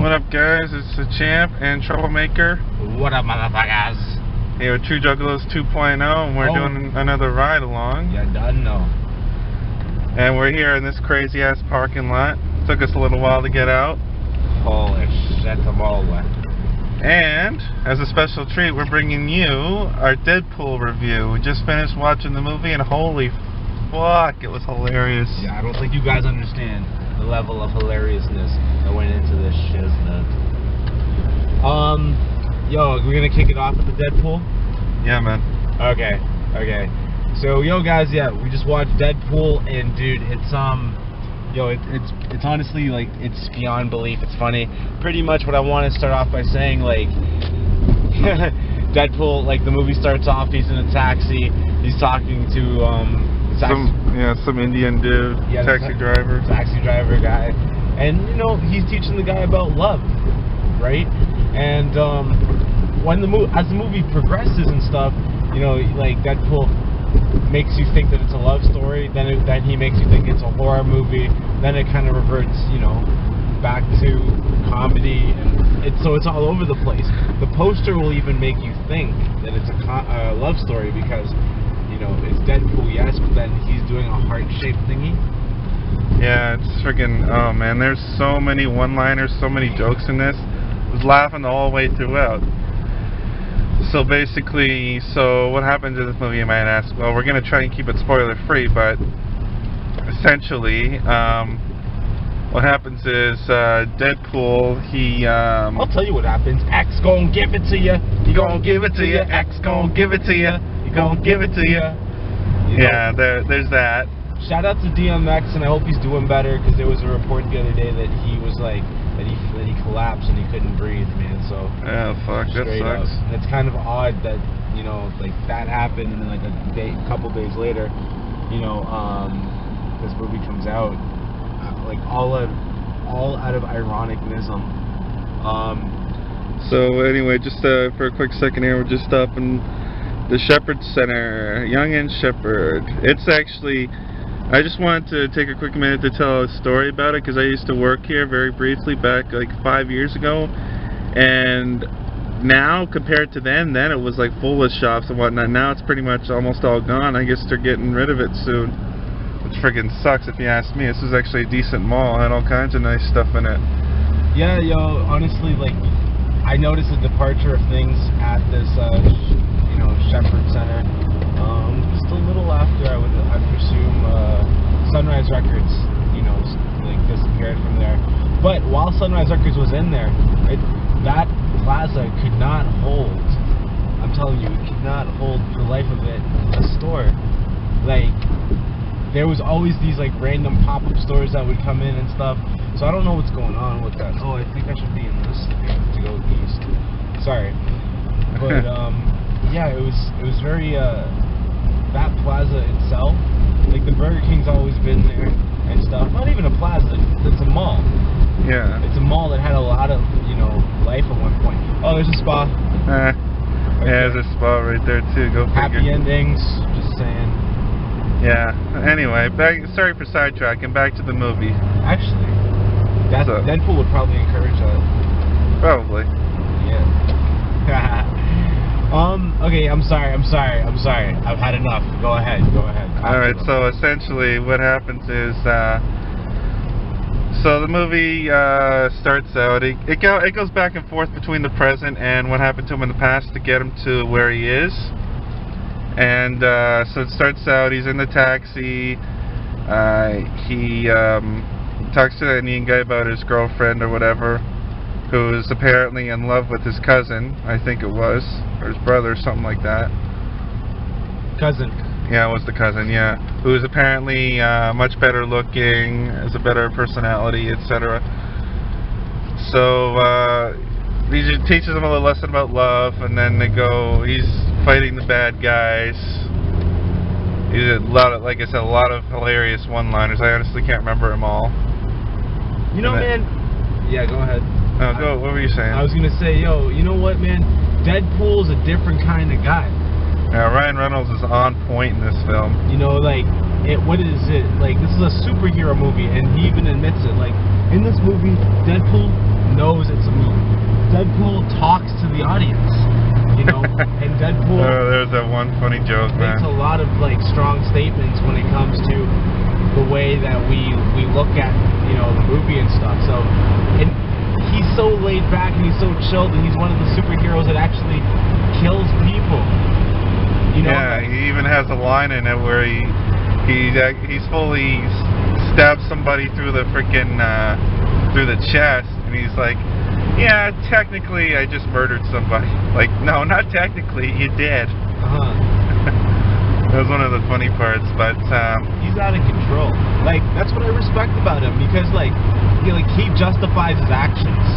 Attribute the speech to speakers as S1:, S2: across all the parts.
S1: What up, guys? It's the Champ and Troublemaker.
S2: What up, motherfuckers?
S1: Here with Truejuggalos2.0, and we're doing another ride along.
S2: You done know.
S1: And we're here in this crazy ass parking lot. Took us a little while to get out.
S2: Holy shit, I'm all wet.
S1: And as a special treat, we're bringing you our Deadpool review. We just finished watching the movie, and holy fuck, it was hilarious.
S2: Yeah, I don't think you guys understand the level of hilariousness that went into this shiznit. Yo, we're gonna kick it off with the Deadpool?
S1: Yeah, man.
S2: Okay. So, yo, guys, yeah, we just watched Deadpool, and dude, it's it's honestly, like, it's beyond belief. It's funny. Pretty much what I want to start off by saying, like, Deadpool, like, the movie starts off, he's in a taxi, he's talking to,
S1: some Indian dude, taxi driver
S2: guy, and you know he's teaching the guy about love, right? And as the movie progresses and stuff, you know, like Deadpool makes you think that it's a love story, then he makes you think it's a horror movie, then it kind of reverts, you know, back to comedy, and it's all over the place. The poster will even make you think that it's a love story because, you know, it's Deadpool, yes, but then he's doing a heart-shaped thingy.
S1: Yeah, it's freaking, oh man, there's so many one-liners, so many jokes in this. I was laughing the whole way throughout. So basically, what happens in this movie, you might ask? Well, we're going to try and keep it spoiler-free, but essentially, what happens is, Deadpool, he,
S2: I'll tell you what happens. X gon' give it to you.
S1: He gon' give it to you. X gon' give it to you. Gonna give it to you. Yeah, there's that.
S2: Shout out to DMX, and I hope he's doing better, because there was a report the other day that he was like that he collapsed and he couldn't breathe, man. So
S1: yeah, fuck, that sucks.
S2: And it's kind of odd that, you know, like that happened, and then like a couple days later, you know, this movie comes out, like all out of ironicnism.
S1: So anyway, just for a quick second here, we're just up in the Shepherd Center, Young and Shepherd. It's actually, I just wanted to take a quick minute to tell a story about it, because I used to work here very briefly back like 5 years ago, and now compared to then it was like full of shops and whatnot. Now it's pretty much almost all gone. I guess they're getting rid of it soon, which friggin' sucks if you ask me. This is actually a decent mall, had all kinds of nice stuff in it.
S2: Yeah, yo, honestly, like, I noticed a departure of things at this you know, Shepherd Center. Just a little after, I presume, Sunrise Records, you know, like disappeared from there. But while Sunrise Records was in there, that plaza could not hold. I'm telling you, it could not hold for the life of it a store. Like, there was always these like random pop-up stores that would come in and stuff. So I don't know what's going on with that. Oh, I think I should be in this to go east. Sorry, but yeah, it was very, that plaza itself, like the Burger King's always been there and stuff. Not even a plaza, it's a mall.
S1: Yeah.
S2: It's a mall that had a lot of, you know, life at one point. Oh, there's a spa.
S1: Yeah, there's a spa right there too, go figure.
S2: Happy endings, just saying.
S1: Yeah, anyway, sorry for sidetracking, back to the movie.
S2: Actually, Deadpool would probably encourage that.
S1: Probably.
S2: Yeah. Okay, I'm sorry. I've had enough. Go ahead.
S1: Alright, so essentially what happens is, so the movie starts out, it goes back and forth between the present and what happened to him in the past to get him to where he is. And so it starts out, he's in the taxi, he talks to that Indian guy about his girlfriend or whatever, who's apparently in love with his cousin, I think it was, or his brother, something like that.
S2: Cousin.
S1: Yeah, it was the cousin, yeah. Who's apparently much better looking, has a better personality, etc. So, he just teaches them a little lesson about love, and then he's fighting the bad guys. He did a lot of, like I said, a lot of hilarious one-liners. I honestly can't remember them all.
S2: You know, man, yeah, go ahead.
S1: Oh, go. What were you saying?
S2: I was gonna say, yo, you know what, man? Deadpool's a different kind of guy.
S1: Yeah, Ryan Reynolds is on point in this film.
S2: You know, like, what is it? Like, this is a superhero movie, and he even admits it. Like, in this movie, Deadpool knows it's a movie. Deadpool talks to the audience, you know, and Deadpool
S1: there's that one funny joke,
S2: makes
S1: man.
S2: a lot of like strong statements when it comes to the way that we look at, you know, the movie and stuff. So, and he's so laid back and he's so chilled, and he's one of the superheroes that actually kills people. You know?
S1: Yeah, he even has a line in it where he's fully stabs somebody through the freaking through the chest, and he's like, yeah, technically I just murdered somebody. Like, no, not technically, you did. That was one of the funny parts, but
S2: he's out of control. Like, that's what I respect about him, because like he justifies his actions,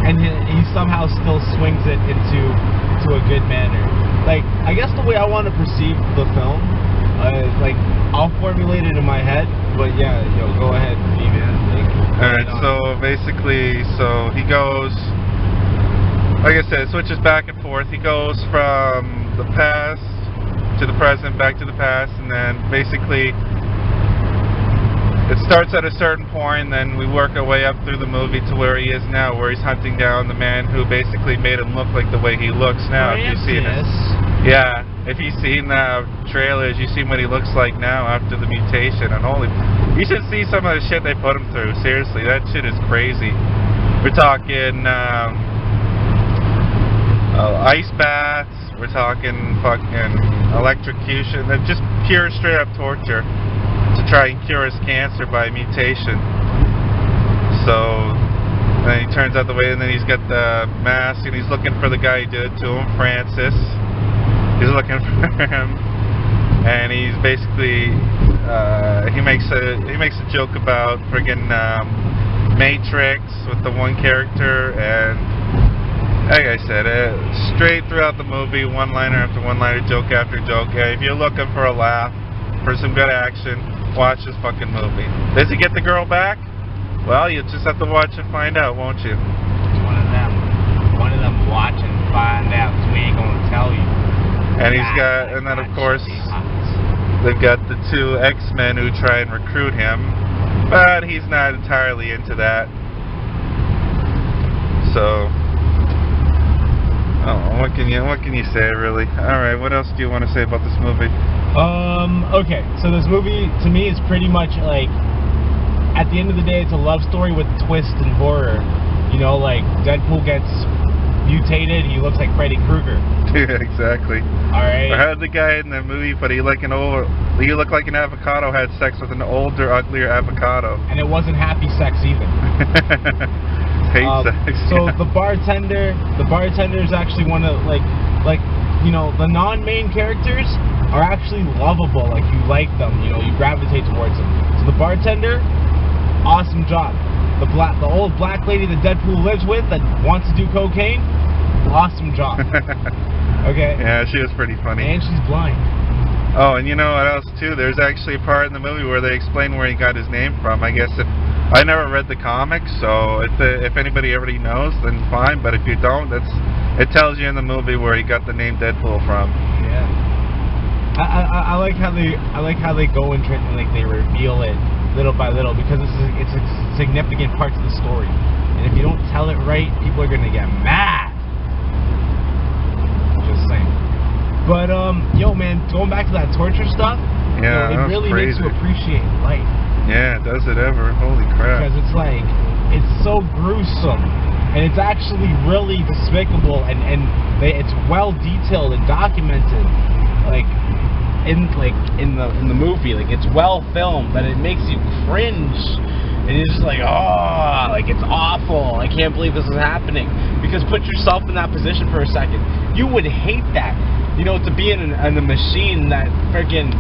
S2: and he somehow still swings it into a good manner. Like, I guess the way I want to perceive the film is like, I'll formulate it in my head, but yeah, go ahead, man. Like,
S1: alright, so basically, he goes, like I said, it switches back and forth. He goes from the past to the present, back to the past, and then basically it starts at a certain point, and then we work our way up through the movie to where he is now, where he's hunting down the man who basically made him look like the way he looks now. If you've seen it. Yeah, if you've seen the trailers, you see what he looks like now after the mutation, and you should see some of the shit they put him through. Seriously, that shit is crazy. We're talking ice baths, we're talking fucking electrocution, just pure straight up torture to try and cure his cancer by mutation. So then he turns out the way, and then he's got the mask, and he's looking for the guy who did it to him, Francis. He's looking for him, and he's basically he makes a joke about friggin' Matrix with the one character, and like I said, straight throughout the movie, one-liner after one-liner, joke after joke. If you're looking for a laugh, for some good action, watch this fucking movie. Does he get the girl back? Well, you just have to watch and find out, won't you?
S2: It's one of them watch and find out, so we ain't gonna tell you.
S1: And and then of course, they've got the two X-Men who try and recruit him, but he's not entirely into that. So, what can you say, really? All right, what else do you want to say about this movie?
S2: Okay, so this movie, to me, is pretty much like, at the end of the day, it's a love story with twist and horror. You know, like, Deadpool gets mutated, he looks like Freddy Krueger.
S1: Yeah, exactly.
S2: Alright.
S1: Or how the guy in the movie, but he looked like an avocado, had sex with an older, uglier avocado.
S2: And it wasn't happy sex either.
S1: Hate sex.
S2: So the bartender is actually one of, like, you know, the non-main characters are actually lovable. Like, you like them, you know, you gravitate towards them. So the bartender, awesome job. The old black lady that Deadpool lives with that wants to do cocaine, awesome job. Okay?
S1: Yeah, she was pretty funny.
S2: And she's blind.
S1: Oh, and you know what else, too? There's actually a part in the movie where they explain where he got his name from. I guess I never read the comics, so if anybody already knows, then fine. But if you don't, it tells you in the movie where he got the name Deadpool from.
S2: Yeah. I like how they go and try, like, they reveal it little by little, because it's a significant part of the story. And if you don't tell it right, people are gonna get mad. Just saying. But yo, man, going back to that torture stuff,
S1: yeah,
S2: it really
S1: crazy.
S2: makes you appreciate life.
S1: Yeah, does it ever? Holy crap!
S2: Because it's like, it's so gruesome, and it's actually really despicable, and it's well detailed and documented, like in the movie. Like, it's well filmed, but it makes you cringe, and you're just like, oh, like, it's awful. I can't believe this is happening. Because put yourself in that position for a second. You would hate that. You know, to be in a machine that freaking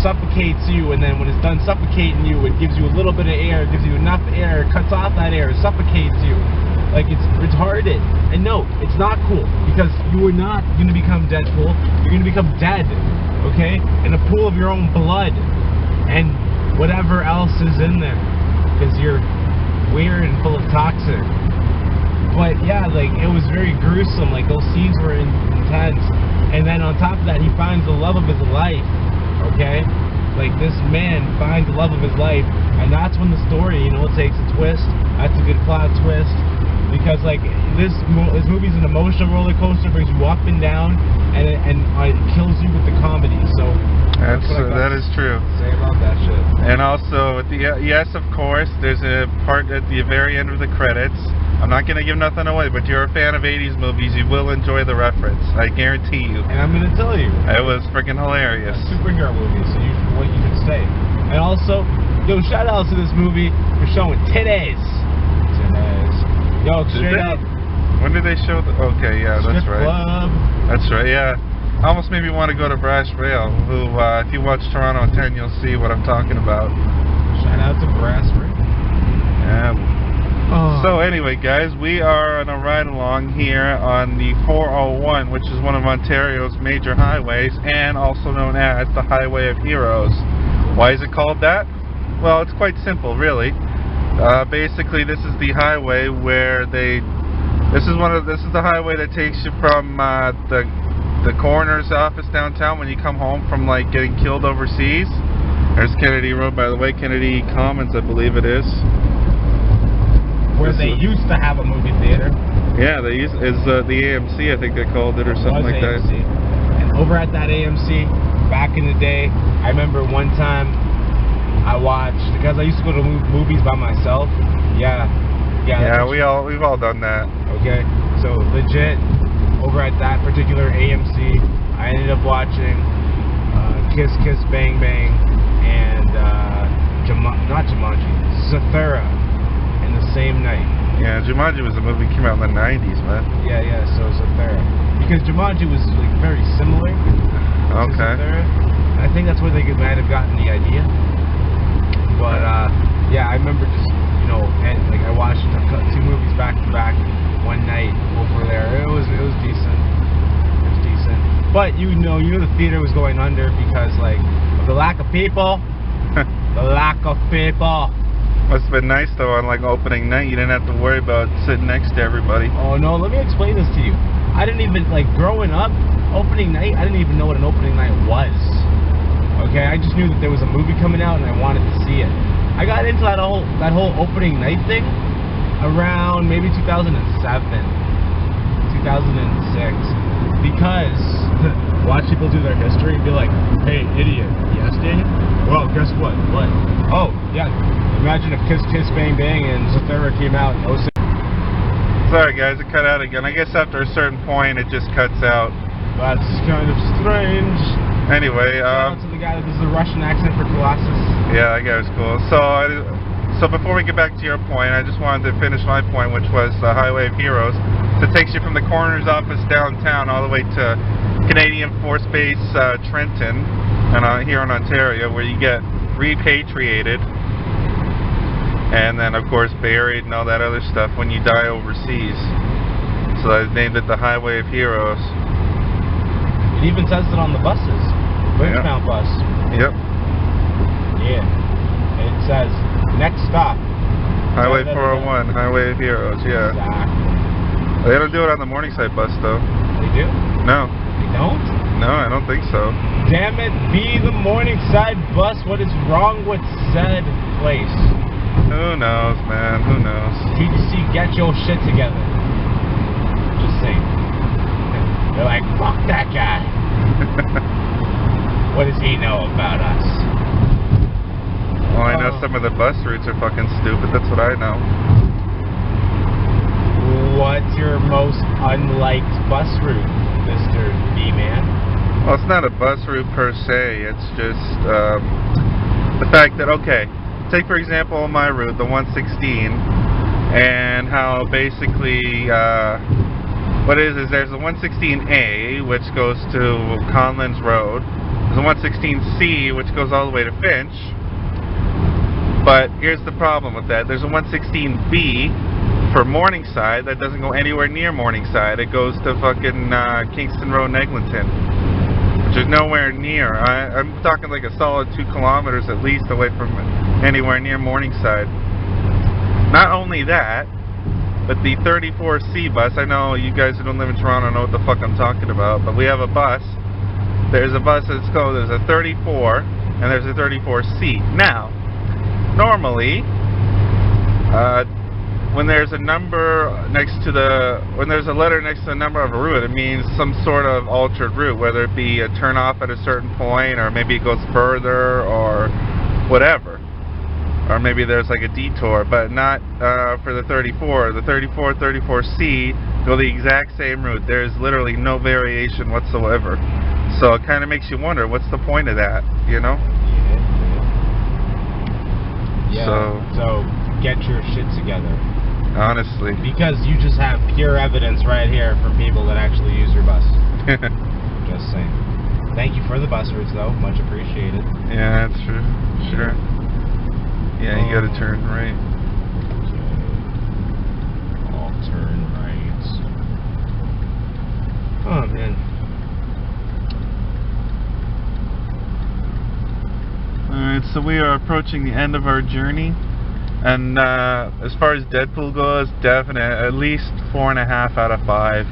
S2: suffocates you, and then when it's done suffocating you, it gives you a little bit of air, it gives you enough air, cuts off that air, suffocates you. Like, it's retarded. And no, it's not cool, because you are not going to become Deadpool. You're going to become dead, okay? In a pool of your own blood, and whatever else is in there, because you're weird and full of toxin. But yeah, like, it was very gruesome. Like, those scenes were intense. And then on top of that, he finds the love of his life, okay? Like, this man finds the love of his life And that's when the story, takes a twist. That's a good plot twist. Because, like, this movie's an emotional roller coaster, brings you up and down, and it kills you with the comedy. So
S1: that is true.
S2: Say about that shit.
S1: And also, yes, of course, there's a part at the very end of the credits. I'm not going to give nothing away, but you're a fan of 80s movies, you will enjoy the reference. I guarantee you.
S2: And I'm going to tell you.
S1: It was freaking hilarious.
S2: A superhero movie, so what you can say. And also, shout out to this movie for showing titties. Yo, straight up.
S1: When did they show the... Okay, yeah, that's right.
S2: Club.
S1: That's right, yeah. Almost made me want to go to Brass Rail, who, if you watch Toronto 10, you'll see what I'm talking about.
S2: Shout out to Brass Rail.
S1: Yeah. Oh. So anyway, guys, we are on a ride along here on the 401, which is one of Ontario's major highways, and also known as the Highway of Heroes. Why is it called that? Well, it's quite simple, really. Basically, this is the highway where this is the highway that takes you from the coroner's office downtown when you come home from, like, getting killed overseas. There's Kennedy Road, by the way, Kennedy Commons, I believe it is.
S2: Where they used to have a movie theater.
S1: Yeah, the AMC, I think they called it, or something like that.
S2: And over at that AMC, back in the day, I remember one time I watched, because I used to go to movies by myself. Yeah, we've all done that. Okay, so legit, over at that particular AMC, I ended up watching Kiss Kiss Bang Bang and not Jumanji, Zathura in the same night.
S1: Yeah, Jumanji was a movie that came out in the 90s, man.
S2: Yeah, so Zathura. Because Jumanji was, like, very similar to Zathura. I think that's where they might have gotten the idea. But, yeah, I remember just, and, I watched 2 movies back to back one night over there. It was decent. It was decent. But, the theater was going under because, like, of the lack of people. The lack of people.
S1: Must have been nice, though, on, like, opening night. You didn't have to worry about sitting next to everybody.
S2: Oh, no, let me explain this to you. I didn't even, like, growing up, opening night, I didn't even know what an opening night was. Okay, I just knew that there was a movie coming out and I wanted to see it. I got into that whole opening night thing around maybe 2007, 2006, because watch people do their history and be like, hey, idiot, yes, Daniel? Well, guess what? What? Oh, yeah, imagine if Kiss Kiss Bang Bang and Zathura came out in 06.
S1: Sorry, guys, it cut out again. I guess after a certain point, it just cuts out.
S2: That's kind of strange.
S1: Anyway,
S2: shout out to the guy that does the Russian accent for Colossus.
S1: Yeah, that guy was cool. So before we get back to your point, I just wanted to finish my point, which was the Highway of Heroes. So it takes you from the coroner's office downtown all the way to Canadian Force Base Trenton, and here in Ontario, where you get repatriated, and then of course buried and all that other stuff when you die overseas. So I named it the Highway of Heroes.
S2: It even says it on the buses. Bridgemount bus.
S1: Yep.
S2: Yeah. It says, next stop.
S1: Highway 401, Highway of Heroes, yeah.
S2: Exactly.
S1: They don't do it on the Morningside bus, though.
S2: They do?
S1: No.
S2: They don't?
S1: No, I don't think so.
S2: Damn it, be the Morningside bus. What is wrong with said place?
S1: Who knows, man? Who knows?
S2: TTC, get your shit together. Just saying. They're like, fuck that guy. What does he know about us?
S1: Well, I know some of the bus routes are fucking stupid. That's what I know.
S2: What's your most unliked bus route, Mr. B-Man?
S1: Well, it's not a bus route per se. It's just the fact that, okay, take for example my route, the 116, and how basically what it is there's the 116A, which goes to Conlins Road. There's a 116C, which goes all the way to Finch. But here's the problem with that. There's a 116B for Morningside that doesn't go anywhere near Morningside. It goes to fucking Kingston Road, Eglinton, which is nowhere near. I'm talking like a solid 2 kilometers at least away from anywhere near Morningside. Not only that, but the 34C bus, I know you guys who don't live in Toronto know what the fuck I'm talking about, but we have a bus. There's a bus that's called, there's a 34, and there's a 34C. Now, normally, when there's a number next to when there's a letter next to the number of a route, it means some sort of altered route, whether it be a turn off at a certain point, or maybe it goes further, or whatever. Or maybe there's like a detour, but not for the 34. The 34, 34C go the exact same route. There's literally no variation whatsoever. So it kind of makes you wonder, what's the point of that, you know?
S2: Yeah. So get your shit together.
S1: Honestly.
S2: Because you just have pure evidence right here from people that actually use your bus. Just saying. Thank you for the bus routes, though. Much appreciated.
S1: Yeah, that's true. Sure. Yeah, you gotta turn right.
S2: Okay. All turn right. Oh, man.
S1: Alright, so we are approaching the end of our journey. And as far as Deadpool goes, definite, at least 4.5 out of 5.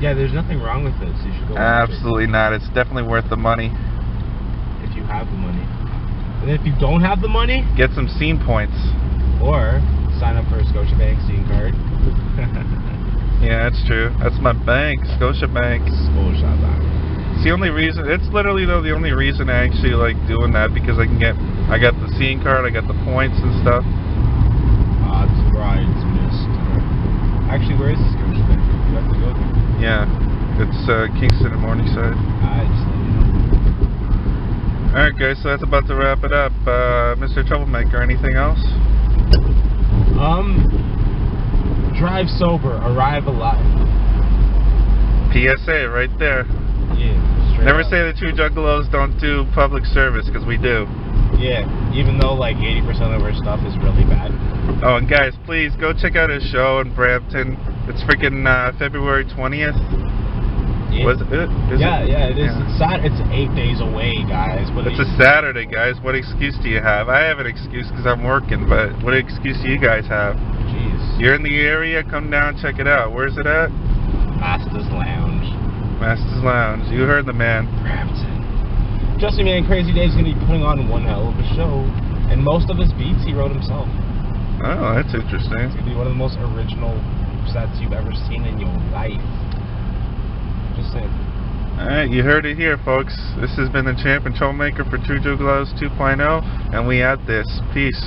S2: Yeah, there's nothing wrong with this. You should go watch
S1: Absolutely not. It's definitely worth the money.
S2: If you have the money. And if you don't have the money,
S1: get some scene points.
S2: Or sign up for a Scotiabank scene card.
S1: Yeah, that's true. That's my bank, Scotiabank. It's the only reason. It's literally though the only reason I actually like doing that, because I got the scene card, I got the points and stuff.
S2: Odds rides missed. Actually, where is this Scotiabank? You have to go there.
S1: Yeah, it's Kingston and Morningside.
S2: I just let you know.
S1: Alright guys, so that's about to wrap it up. Mr. Troublemaker, anything else?
S2: Drive sober, arrive alive.
S1: PSA right there.
S2: Yeah,
S1: Never
S2: up.
S1: say the True Juggalos don't do public service, because we do.
S2: Yeah, even though like 80% of our stuff is really bad.
S1: Oh, and guys, please go check out his show in Brampton. It's freaking February 20th.
S2: Yeah.
S1: Was it?
S2: Yeah, it is. Yeah. It's 8 days away, guys.
S1: It's a Saturday, guys. What excuse do you have? I have an excuse because I'm working, but what excuse do you guys have?
S2: Jeez.
S1: You're in the area, come down, check it out. Where's it at?
S2: Master's Lounge.
S1: Master's Lounge. You heard the man.
S2: Brampton. Trust me, man, Crazy Dave's going to be putting on one hell of a show. And most of his beats he wrote himself.
S1: Oh, that's interesting.
S2: It's going to be one of the most original sets you've ever seen in your life. Just saying.
S1: Alright, you heard it here, folks. This has been the Champ and Troublemaker for Truejuggalos2.0, and we out this. Peace.